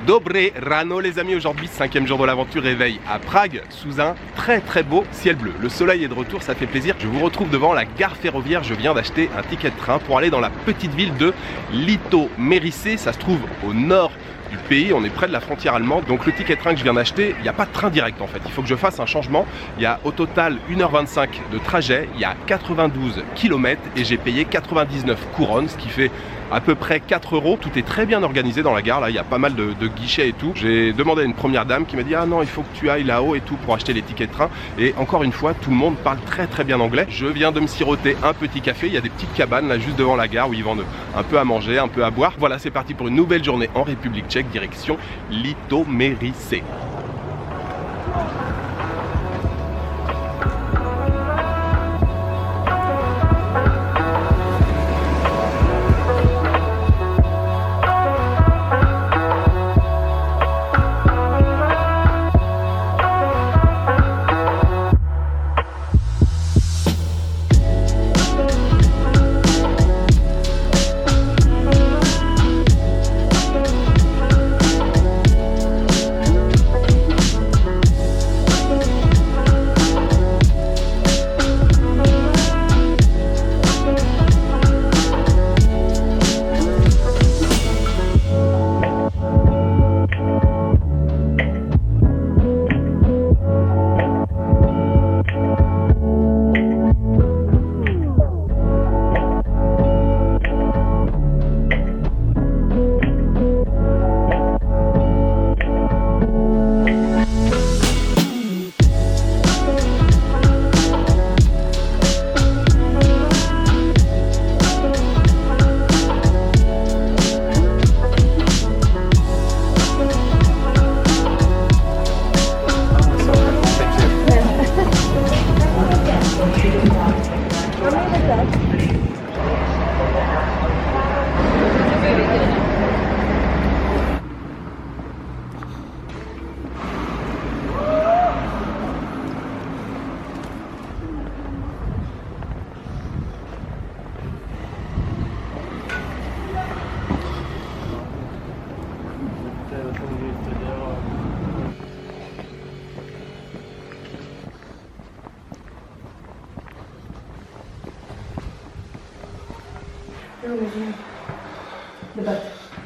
Dobre rano les amis, aujourd'hui 5e jour de l'aventure, réveil à Prague sous un très beau ciel bleu. Le soleil est de retour, ça fait plaisir. Je vous retrouve devant la gare ferroviaire, je viens d'acheter un ticket de train pour aller dans la petite ville de Litoměřice. Ça se trouve au nord du pays, on est près de la frontière allemande. Donc le ticket de train que je viens d'acheter, il n'y a pas de train direct en fait, il faut que je fasse un changement. Il y a au total 1h25 de trajet, il y a 92 km et j'ai payé 99 couronnes, ce qui fait à peu près 4 €. Tout est très bien organisé dans la gare, là il y a pas mal de guichets et tout. J'ai demandé à une première dame qui m'a dit ah non, il faut que tu ailles là-haut et tout pour acheter les tickets de train. Et encore une fois, tout le monde parle très bien anglais. Je viens de me siroter un petit café, il y a des petites cabanes là juste devant la gare où ils vendent un peu à manger, un peu à boire. Voilà, c'est parti pour une nouvelle journée en République tchèque, direction Litoměřice.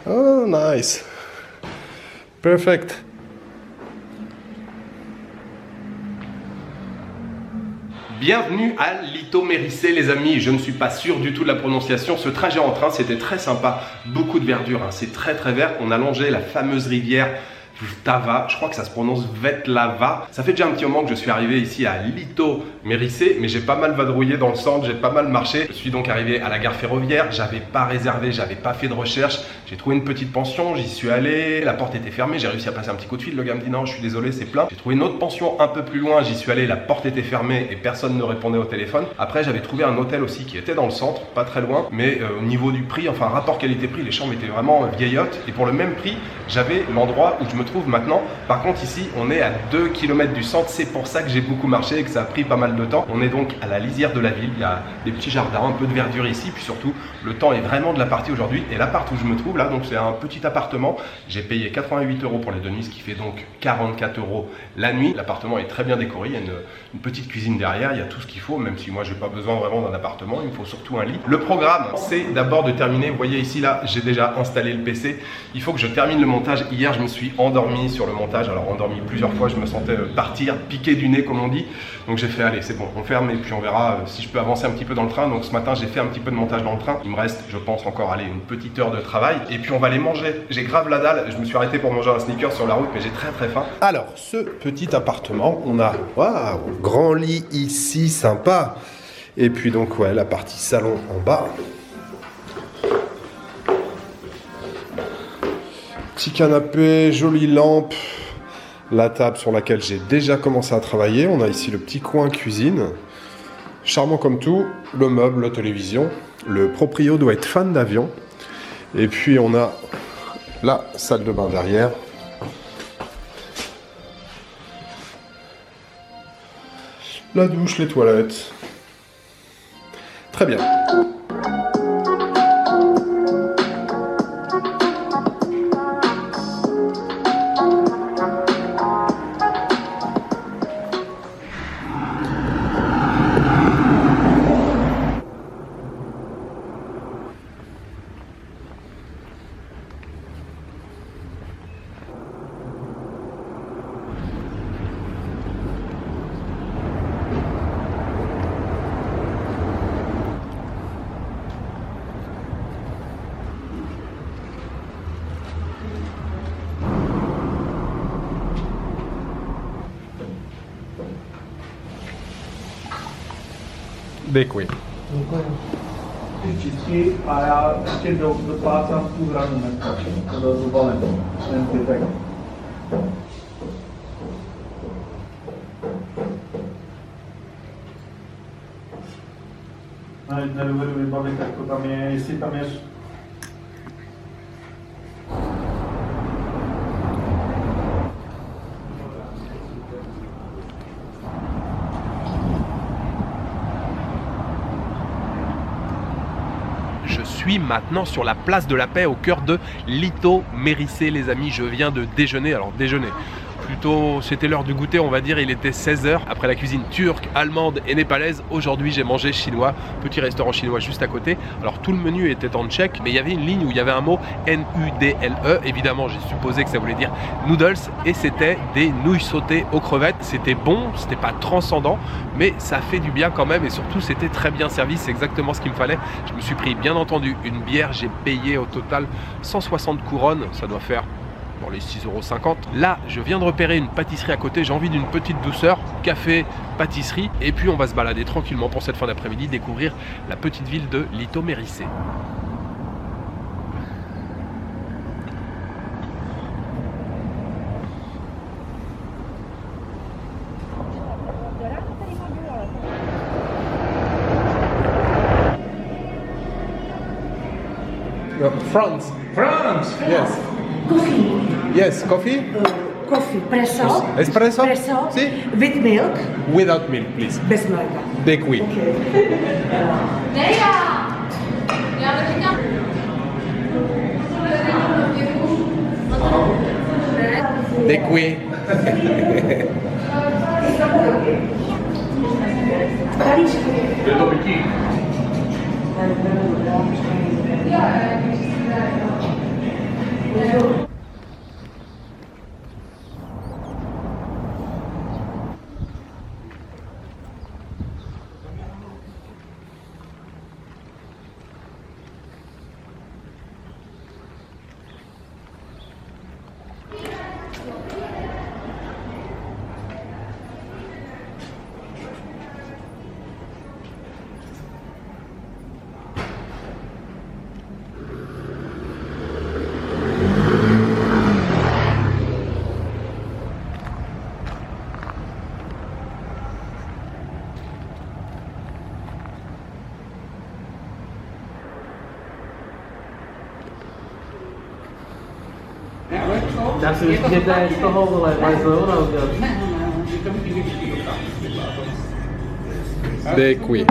Oh, nice. Perfect. Bienvenue à Litoměřice les amis, je ne suis pas sûr du tout de la prononciation. Ce trajet en train c'était très sympa, beaucoup de verdure, hein. C'est très vert. On a longé la fameuse rivière Vltava, je crois que ça se prononce Vetlava. Ça fait déjà un petit moment que je suis arrivé ici à Litoměřice, mais j'ai pas mal vadrouillé dans le centre, j'ai pas mal marché. Je suis donc arrivé à la gare ferroviaire, j'avais pas réservé, j'avais pas fait de recherche. J'ai trouvé une petite pension, j'y suis allé, la porte était fermée, j'ai réussi à passer un petit coup de fil. Le gars me dit non, je suis désolé, c'est plein. J'ai trouvé une autre pension un peu plus loin, j'y suis allé, la porte était fermée et personne ne répondait au téléphone. Après, j'avais trouvé un hôtel aussi qui était dans le centre, pas très loin, mais au niveau du prix, enfin rapport qualité-prix, les chambres étaient vraiment vieillottes et pour le même prix, j'avais l'endroit où je me trouve maintenant. Par contre ici on est à 2 km du centre, c'est pour ça que j'ai beaucoup marché et que ça a pris pas mal de temps. On est donc à la lisière de la ville, il y a des petits jardins, un peu de verdure ici, puis surtout le temps est vraiment de la partie aujourd'hui. Et l'appart où je me trouve là, donc c'est un petit appartement, j'ai payé 88 € pour les 2 nuits, ce qui fait donc 44 € la nuit. L'appartement est très bien décoré, il y a une petite cuisine derrière, il y a tout ce qu'il faut, même si moi j'ai pas besoin vraiment d'un appartement, il me faut surtout un lit. Le programme c'est d'abord de terminer, vous voyez ici là j'ai déjà installé le PC, il faut que je termine le montage. Hier je me suis endormi sur le montage, alors endormi plusieurs fois, je me sentais partir, piquer du nez comme on dit, donc j'ai fait allez c'est bon, on ferme et puis on verra si je peux avancer un petit peu dans le train. Donc ce matin j'ai fait un petit peu de montage dans le train, il me reste je pense encore allez une petite heure de travail et puis on va aller manger. J'ai grave la dalle, je me suis arrêté pour manger un sneaker sur la route mais j'ai très faim. Alors ce petit appartement, on a waouh, grand lit ici sympa et puis donc ouais la partie salon en bas. Petit canapé, jolie lampe, la table sur laquelle j'ai déjà commencé à travailler. On a ici le petit coin cuisine, charmant comme tout, le meuble, la télévision. Le proprio doit être fan d'avion. Et puis on a la salle de bain derrière. La douche, les toilettes. Très bien. Děkuji. Čistky a já ještě doplácám tu hranu do balenu, ten zbytek. Nedovedu vybavit, jak to tam je, jestli tam je. Je suis maintenant sur la place de la Paix au cœur de Lito Mérisset, les amis. Je viens de déjeuner, alors déjeuner. Plutôt, c'était l'heure du goûter, on va dire, il était 16 h. Après la cuisine turque, allemande et népalaise, aujourd'hui j'ai mangé chinois, petit restaurant chinois juste à côté. Alors tout le menu était en tchèque, mais il y avait une ligne où il y avait un mot N-U-D-L-E. Évidemment, j'ai supposé que ça voulait dire noodles et c'était des nouilles sautées aux crevettes. C'était bon, c'était pas transcendant, mais ça fait du bien quand même et surtout c'était très bien servi, c'est exactement ce qu'il me fallait. Je me suis pris bien entendu une bière, j'ai payé au total 160 couronnes, ça doit faire dans les 6,50 €. Là, je viens de repérer une pâtisserie à côté, j'ai envie d'une petite douceur, café, pâtisserie, et puis on va se balader tranquillement pour cette fin d'après-midi, découvrir la petite ville de Lito Mérisset. France. France! Yes. Coffee. Yes, coffee? Coffee, presso. Espresso? Presso. Si? With milk. Without milk, please. Bez mleka. Děkuji. Děkuji. Je to pití. Dá se vyštěte z toho, vole, zelená udělat. Děkuji.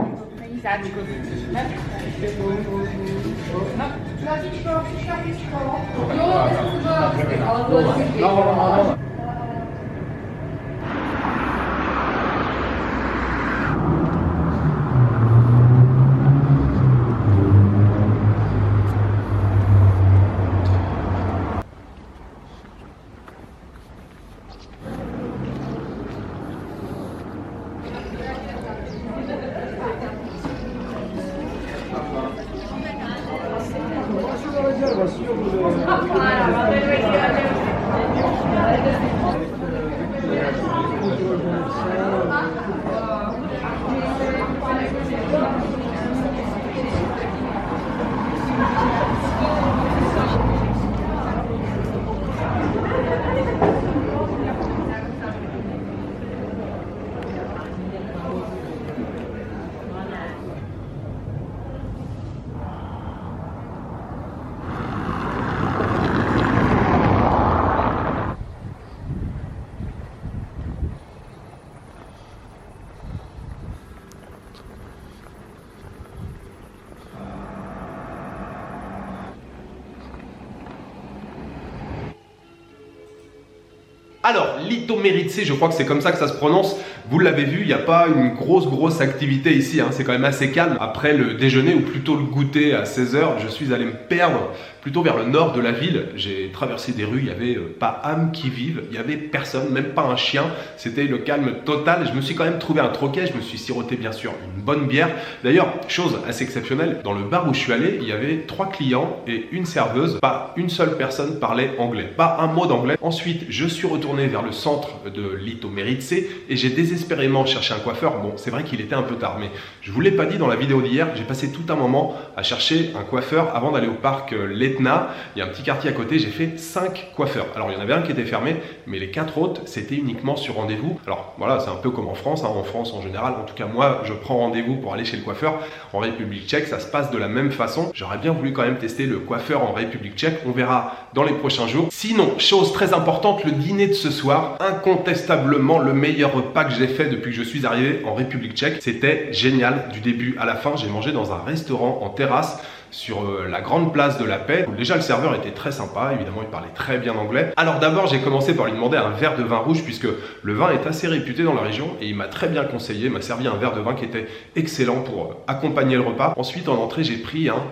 Alors, Lito Mérisset, je crois que c'est comme ça que ça se prononce. Vous l'avez vu, il n'y a pas une grosse activité ici. Hein. C'est quand même assez calme. Après le déjeuner, ou plutôt le goûter à 16 h, je suis allé me perdre plutôt vers le nord de la ville. J'ai traversé des rues, il n'y avait pas âme qui vive, il n'y avait personne, même pas un chien. C'était le calme total. Je me suis quand même trouvé un troquet, je me suis siroté bien sûr une bonne bière. D'ailleurs, chose assez exceptionnelle, dans le bar où je suis allé, il y avait 3 clients et une serveuse. Pas une seule personne parlait anglais, pas un mot d'anglais. Ensuite, je suis retourné vers le centre de Lito Meritse et j'ai désespérément cherché un coiffeur. Bon, c'est vrai qu'il était un peu tard, mais je vous l'ai pas dit dans la vidéo d'hier, j'ai passé tout un moment à chercher un coiffeur avant d'aller au parc l'Etna. Il y a un petit quartier à côté, j'ai fait 5 coiffeurs. Alors, il y en avait un qui était fermé, mais les 4 autres, c'était uniquement sur rendez-vous. Alors, voilà, c'est un peu comme en France. En France, en général, en tout cas, moi, je prends rendez-vous pour aller chez le coiffeur. En République tchèque, ça se passe de la même façon. J'aurais bien voulu quand même tester le coiffeur en République tchèque. On verra dans les prochains jours. Sinon, chose très importante, le dîner de ce soir, incontestablement le meilleur repas que j'ai fait depuis que je suis arrivé en République tchèque. C'était génial du début à la fin. J'ai mangé dans un restaurant en terrasse sur la grande place de la Paix. Déjà, le serveur était très sympa, évidemment, il parlait très bien anglais. Alors d'abord, j'ai commencé par lui demander un verre de vin rouge puisque le vin est assez réputé dans la région et il m'a très bien conseillé, m'a servi un verre de vin qui était excellent pour accompagner le repas. Ensuite, en entrée, j'ai pris un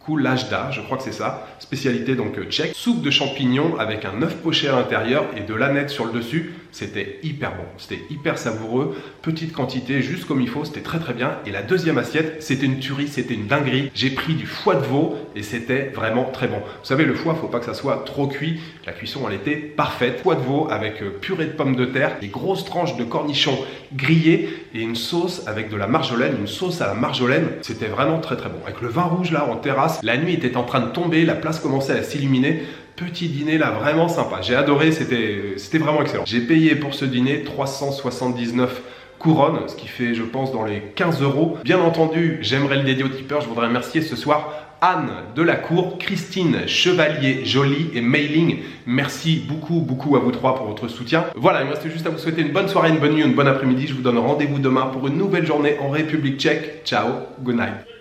kulajda, je crois que c'est ça, spécialité donc tchèque, soupe de champignons avec un œuf poché à l'intérieur et de l'aneth sur le dessus. C'était hyper bon, c'était hyper savoureux, petite quantité, juste comme il faut, c'était très très bien. Et la deuxième assiette, c'était une tuerie, c'était une dinguerie. J'ai pris du foie de veau et c'était vraiment très bon. Vous savez, le foie, faut pas que ça soit trop cuit. La cuisson, elle était parfaite. Foie de veau avec purée de pommes de terre, des grosses tranches de cornichons grillés et une sauce avec de la marjolaine, une sauce à la marjolaine. C'était vraiment très très bon. Avec le vin rouge là en terrasse, la nuit était en train de tomber, la place commençait à s'illuminer. Petit dîner là, vraiment sympa. J'ai adoré, c'était vraiment excellent. J'ai payé pour ce dîner 379 couronnes, ce qui fait, je pense, dans les 15 €. Bien entendu, j'aimerais le dédier au tipeur. Je voudrais remercier ce soir Anne Delacour, Christine Chevalier-Joly et Mailing. Merci beaucoup à vous trois pour votre soutien. Voilà, il me reste juste à vous souhaiter une bonne soirée, une bonne nuit, une bonne après-midi. Je vous donne rendez-vous demain pour une nouvelle journée en République tchèque. Ciao, good night.